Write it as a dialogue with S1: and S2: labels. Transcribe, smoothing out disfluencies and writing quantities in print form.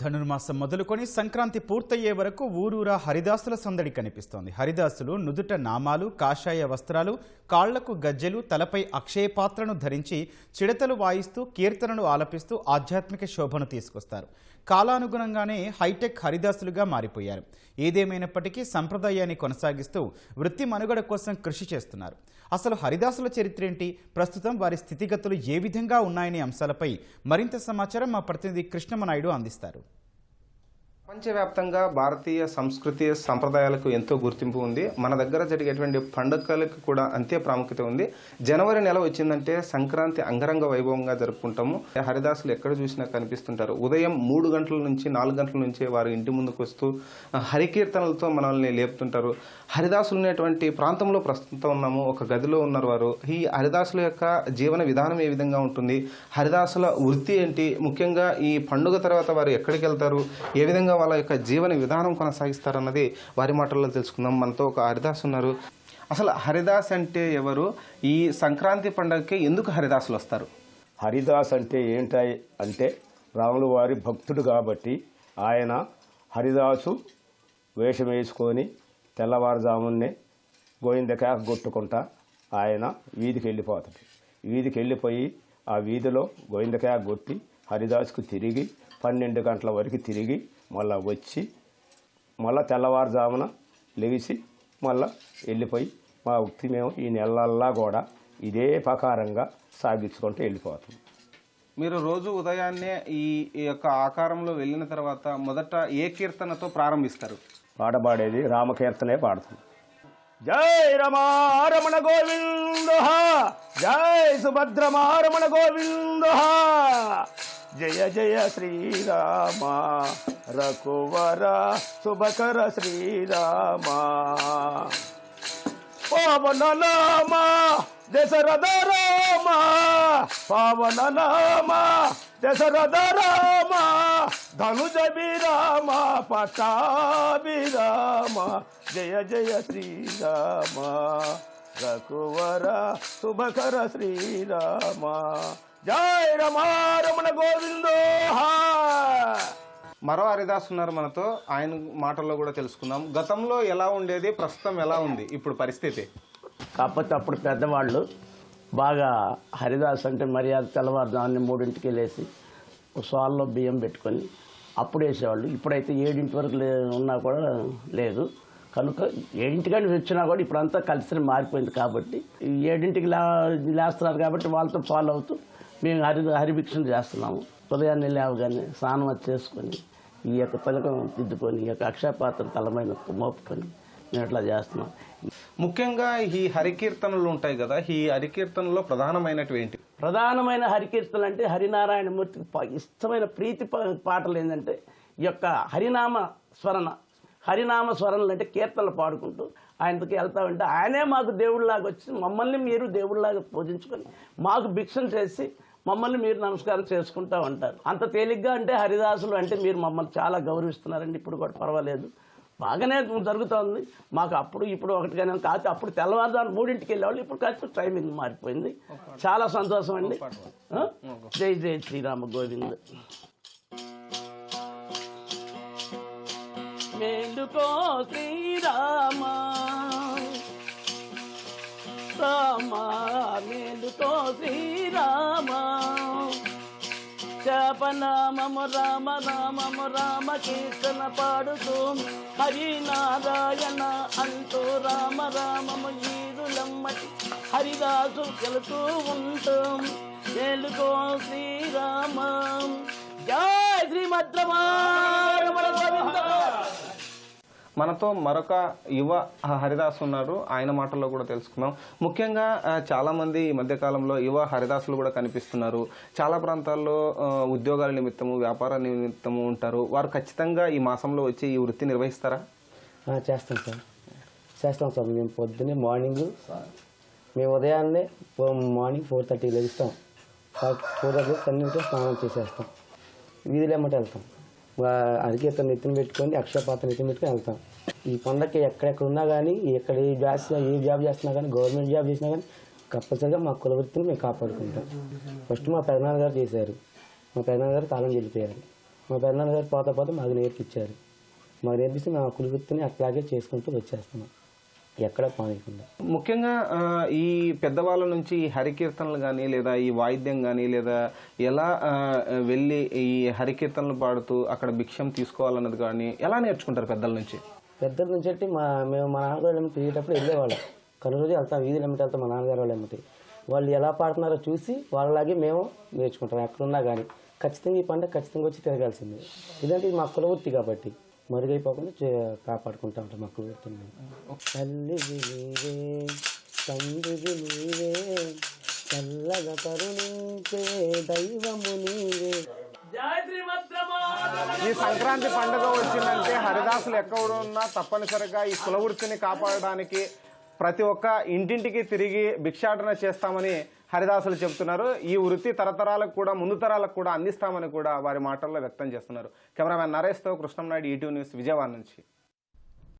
S1: ధనుర్మాసం మొదలుకొని సంక్రాంతి పూర్తయ్యే వరకు ఊరూరా హరిదాసుల సందడి కనిపిస్తోంది. హరిదాసులు నుదుట నామాలు, కాషాయ వస్త్రాలు, కాళ్లకు గజ్జెలు, తలపై అక్షయ పాత్రను ధరించి చిడతలు వాయిస్తూ కీర్తనలు ఆలపిస్తూ ఆధ్యాత్మిక శోభను తీసుకొస్తారు. కాలానుగుణంగానే హైటెక్ హరిదాసులుగా మారిపోయారు. ఏదేమైనప్పటికీ సంప్రదాయాన్ని కొనసాగిస్తూ వృత్తి మనుగడ కోసం కృషి చేస్తున్నారు. అసలు హరిదాసుల చరిత్ర ఏంటి, ప్రస్తుతం వారి స్థితిగతులు ఏ విధంగా ఉన్నాయనే అంశాలపై మరింత సమాచారం మా ప్రతినిధి కృష్ణమనాయుడు అందిస్తారు.
S2: ప్రపంచవ్యాప్తంగా భారతీయ సంస్కృతి సంప్రదాయాలకు ఎంతో గుర్తింపు ఉంది. మన దగ్గర జరిగేటువంటి పండుగలకు కూడా అంతే ప్రాముఖ్యత ఉంది. జనవరి నెల వచ్చిందంటే సంక్రాంతి అంగరంగ వైభవంగా జరుపుకుంటాము. హరిదాసులు ఎక్కడ చూసినా కనిపిస్తుంటారు. ఉదయం 3 గంటల నుంచి 4 గంటల నుంచే వారు ఇంటి ముందుకు వస్తూ హరికీర్తనలతో మనల్ని లేపుతుంటారు. హరిదాసులు ఉన్నటువంటి ప్రాంతంలో ప్రస్తుతం ఉన్నాము. ఒక గదిలో ఉన్నారు వారు. ఈ హరిదాసుల యొక్క జీవన విధానం ఏ విధంగా ఉంటుంది, హరిదాసుల వృత్తి ఏంటి, ముఖ్యంగా ఈ పండుగ తర్వాత వారు ఎక్కడికి వెళ్తారు, ఏ విధంగా వాళ్ళ యొక్క జీవన విధానం కొనసాగిస్తారన్నది వారి మాటల్లో తెలుసుకుందాం. మనతో ఒక హరిదాస్ ఉన్నారు. అసలు హరిదాస్ అంటే ఎవరు, ఈ సంక్రాంతి పండుగకి ఎందుకు హరిదాసులు వస్తారు?
S3: హరిదాస్ అంటే ఏంటి అంటే రాములు వారి భక్తుడు కాబట్టి ఆయన హరిదాసు వేషం వేసుకొని తెల్లవారుజామునే గోవిందకాయ కొట్టుకుంటా ఆయన వీధికి వెళ్ళిపోతాడు. వీధికి వెళ్ళిపోయి ఆ వీధిలో గోవిందకాయ కొట్టి హరిదాసుకు తిరిగి 12 గంటల వరకు తిరిగి మళ్ళా వచ్చి మళ్ళా తెల్లవారుజామున లెగిసి మళ్ళా వెళ్ళిపోయి మా వృత్తి మేము ఈ నెలల్లా కూడా ఇదే ప్రకారంగా సాగించుకుంటూ వెళ్ళిపోతాం.
S2: మీరు రోజు ఉదయాన్నే ఈ యొక్క ఆకారంలో వెళ్ళిన తర్వాత మొదట ఏ కీర్తనతో ప్రారంభిస్తారు?
S3: పాడబడేది రామకీర్తనే పాడతాం. జై రమారమణ గోవింద, జై సుభద్రమారమణ గోవింద, జయ జయ శ్రీరామ రఘువర శుభకర శ్రీరామ, పవన నామ దశరథ రామ, పవన నామ దశరథ రామ, ధనుజ విరామ పటాభిరామ, జయ జయ శ్రీరామ రఘువర శుభకర శ్రీరామ, జై రమారమణ గోవిందో.
S2: మరో హరిదాస్ ఉన్నారు మనతో, ఆయన మాటల్లో కూడా తెలుసుకుందాం. గతంలో ఎలా ఉండేది, ప్రస్తుతం ఎలా ఉంది ఇప్పుడు పరిస్థితి?
S4: కాకపోతే అప్పుడు పెద్దవాళ్ళు బాగా హరిదాస్ అంటే మర్యాద తెల్లవారుజామున 3ంటికి వెళ్ళేసి సోల్లో బియ్యం పెట్టుకొని అప్పుడు వేసేవాళ్ళు. ఇప్పుడైతే 7 వరకు ఉన్నా కూడా లేదు కనుక 7 వచ్చినా కూడా ఇప్పుడంతా కలిసి మారిపోయింది. కాబట్టి 7ంటికి లేస్తున్నారు కాబట్టి వాళ్ళతో ఫాలో అవుతూ మేము హరిభిక్షణ చేస్తున్నాము. ఉదయాన్నే లేవగానే స్నానం చేసుకొని ఈ యొక్క పలకం దిద్దుకొని ఈ యొక్క అక్షయపాత్ర తలమైన మోపుకొని మేము ఇట్లా చేస్తున్నాం.
S2: ముఖ్యంగా ఈ హరికీర్తనలు ఉంటాయి కదా, ఈ హరికీర్తనలో ప్రధానమైనవి ఏంటి?
S4: ప్రధానమైన హరికీర్తనలు అంటే హరినారాయణమూర్తికి ఇష్టమైన ప్రీతి పాటలు ఏంటంటే ఈ యొక్క హరినామ స్మరణలు అంటే కీర్తనలు పాడుకుంటూ ఆయనకి వెళ్తా ఉంటే ఆయనే మాకు దేవుడిలాగా వచ్చి మమ్మల్ని మీరు దేవుడిలాగా పూజించుకొని మాకు భిక్షణ చేసి మమ్మల్ని మీరు నమస్కారం చేసుకుంటూ ఉంటారు. అంత తేలిగ్గా అంటే హరిదాసులు అంటే మీరు మమ్మల్ని చాలా గౌరవిస్తున్నారండి. ఇప్పుడు కూడా పర్వాలేదు, బాగానే జరుగుతోంది. మాకు అప్పుడు ఇప్పుడు ఒకటిగానే కాదు, అప్పుడు తెల్లవారుజాము 3ంటికి వెళ్ళేవాళ్ళు, ఇప్పుడు కాస్త టైమింగ్ మారిపోయింది. చాలా సంతోషం అండి. జై జై శ్రీరామ గోవింద్. మేలుకో శ్రీరామ రామ, మేలుకో శ్రీరామ, జపనామము రామ నామము రామ కీర్తన పాడుతూ హరినారాయణ అంటూ రామ రామము ఈరులమ్మటి హరిదాసు వెళుతూ ఉంటూ మేలుకో శ్రీరామ, జై శ్రీమద్రమారమణ గోవింద.
S2: మనతో మరొక యువ హరిదాస్ ఉన్నారు, ఆయన మాటల్లో కూడా తెలుసుకుందాం. ముఖ్యంగా చాలామంది ఈ మధ్యకాలంలో యువ హరిదాసులు కూడా కనిపిస్తున్నారు. చాలా ప్రాంతాల్లో ఉద్యోగాల నిమిత్తము వ్యాపార నిమిత్తము ఉంటారు. వారు ఖచ్చితంగా ఈ మాసంలో వచ్చి ఈ వృత్తి నిర్వహిస్తారా?
S5: చేస్తాం సార్. మేము పొద్దున్నే మేము ఉదయాన్నే మార్నింగ్ 4:30 లెగిస్తాం. 4:30 సన్నిధితో స్నానం చేసేస్తాం. వీధిలో ఎమ్మట వెళ్తాం. హరికీర్తన నెత్తిన పెట్టుకొని అక్షయపాత్ర నెత్తిన పెట్టుకొని వెళ్తాం. ఈ పండగకి ఎక్కడెక్కడ ఉన్నా కానీ, ఎక్కడ ఏ జాబ్ చేస్తున్నా కానీ, గవర్నమెంట్ జాబ్ చేసినా కానీ కంపల్సరిగా మా కులవృత్తిని మేము కాపాడుకుంటాం. ఫస్ట్ మా పెదనాన్నగారు చేశారు. మా పెదనాన్నగారు కాలం వెళ్ళిపోయారు. మా పెద్దనాన్న గారు పోతా పోతే మాకు నేర్పించారు. మాకు నేర్పిస్తే మేము ఆ కుల వృత్తిని అట్లాగే చేసుకుంటూ వచ్చేస్తున్నాం, ఎక్కడ పానీయకుండా.
S2: ముఖ్యంగా ఈ పెద్దవాళ్ళ నుంచి ఈ హరికీర్తనలు కానీ లేదా ఈ వాయిద్యం కానీ లేదా ఎలా వెళ్ళి ఈ హరికీర్తనలు పాడుతూ అక్కడ భిక్షం తీసుకోవాలన్నది కానీ ఎలా నేర్చుకుంటారు పెద్దల నుంచి?
S5: పెద్దల నుంచి అంటే మేము మా నాన్నగారు ఏమిటి తిరిగేటప్పుడు వెళ్ళేవాళ్ళం. కొన్ని రోజులు వెళ్తాం, వీధులు ఏమిటి వెళ్తాం, మా నాన్నగారు వాళ్ళు ఏమిటి వాళ్ళు ఎలా పాడుతున్నారో చూసి వాళ్ళలాగే మేము నేర్చుకుంటాం. ఎక్కడున్నా కానీ ఖచ్చితంగా ఈ పండుగ ఖచ్చితంగా వచ్చి తిరగాల్సిందే. ఇదంటే ఇది మా కుల వృత్తి కాబట్టి మరుగైపోకుండా కాపాడుకుంటా ఉంటాం మా కుల వృత్తిని. తల్లివి నీవే తండ్రివి నీవే చల్లగా కరుణించే దైవము నీవే.
S2: ఈ సంక్రాంతి పండుగ వచ్చిందంటే హరిదాసులు ఎక్కడ ఉన్నా తప్పనిసరిగా ఈ కుల వృత్తిని కాపాడడానికి ప్రతి ఒక్క ఇంటింటికి తిరిగి భిక్షాటన చేస్తామని హరిదాసులు చెబుతున్నారు. ఈ వృత్తి తరతరాలకు కూడా ముందు తరాలకు కూడా అందిస్తామని కూడా వారి మాటల్లో వ్యక్తం చేస్తున్నారు. కెమెరామ్యాన్ నరేష్తో కృష్ణంనాయుడు, ఈటీవీ న్యూస్, విజయవాడ నుంచి.